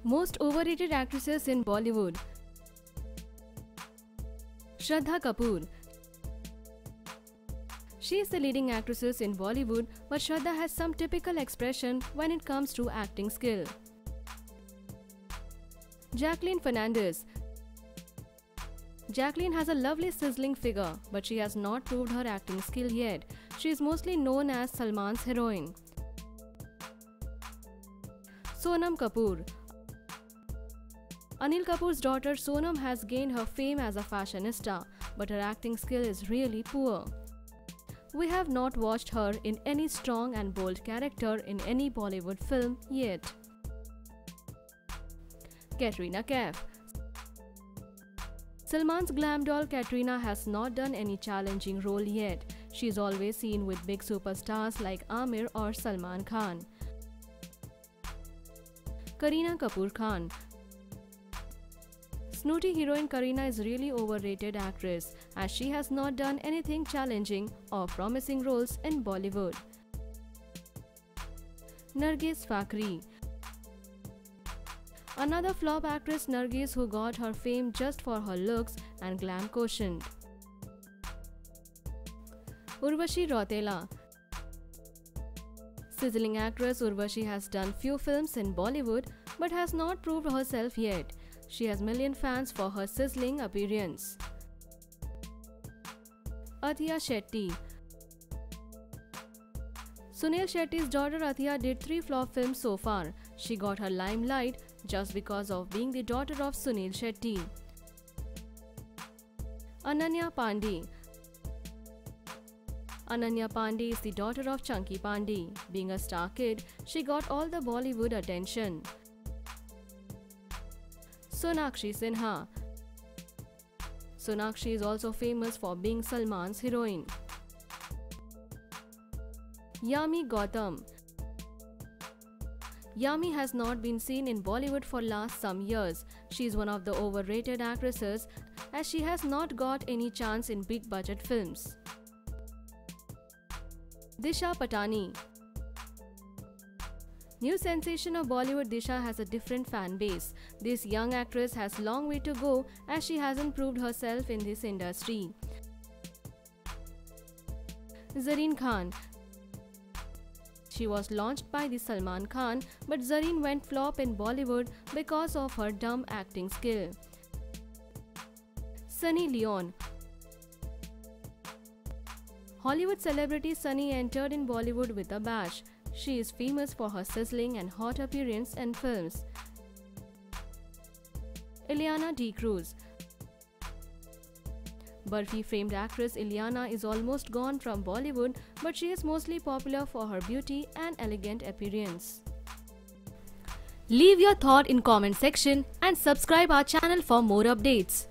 Most overrated actresses in Bollywood. Shraddha Kapoor. She is the leading actress in Bollywood, but Shraddha has some typical expression when it comes to acting skill. Jacqueline Fernandez. Jacqueline has a lovely sizzling figure, but she has not proved her acting skill yet. She is mostly known as Salman's heroine. Sonam Kapoor. Anil Kapoor's daughter Sonam has gained her fame as a fashionista, but her acting skill is really poor. We have not watched her in any strong and bold character in any Bollywood film yet. Katrina Kaif. Salman's glam doll Katrina has not done any challenging role yet. She is always seen with big superstars like Aamir or Salman Khan. Kareena Kapoor Khan. Snooty heroine Kareena is really overrated actress as she has not done anything challenging or promising roles in Bollywood. Nargis Fakhri. Another flop actress, Nargis, who got her fame just for her looks and glam quotient. Urvashi Rautela. Sizzling actress Urvashi has done few films in Bollywood but has not proved herself yet. She has million fans for her sizzling appearance. Athiya Shetty. Sunil Shetty's daughter Athiya did 3 flop films so far. She got her limelight just because of being the daughter of Sunil Shetty. Ananya Pandey. Ananya Pandey is the daughter of Chunky Pandey. Being a star kid, she got all the Bollywood attention. Sonakshi Sinha. Sonakshi is also famous for being Salman's heroine. Yami Gautam. Yami has not been seen in Bollywood for last some years. She is one of the overrated actresses as she has not got any chance in big budget films. Disha Patani. New sensation of Bollywood, Disha has a different fan base. This young actress has long way to go as she hasn't proved herself in this industry. Zareen Khan. She was launched by the Salman Khan, but Zareen went flop in Bollywood because of her dumb acting skill. Sunny Leone. Hollywood celebrity Sunny entered in Bollywood with a bash. She is famous for her sizzling and hot appearance in films. Ileana D'Cruz. Burfi famed actress Ileana is almost gone from Bollywood, but she is mostly popular for her beauty and elegant appearance. Leave your thought in comment section and subscribe our channel for more updates.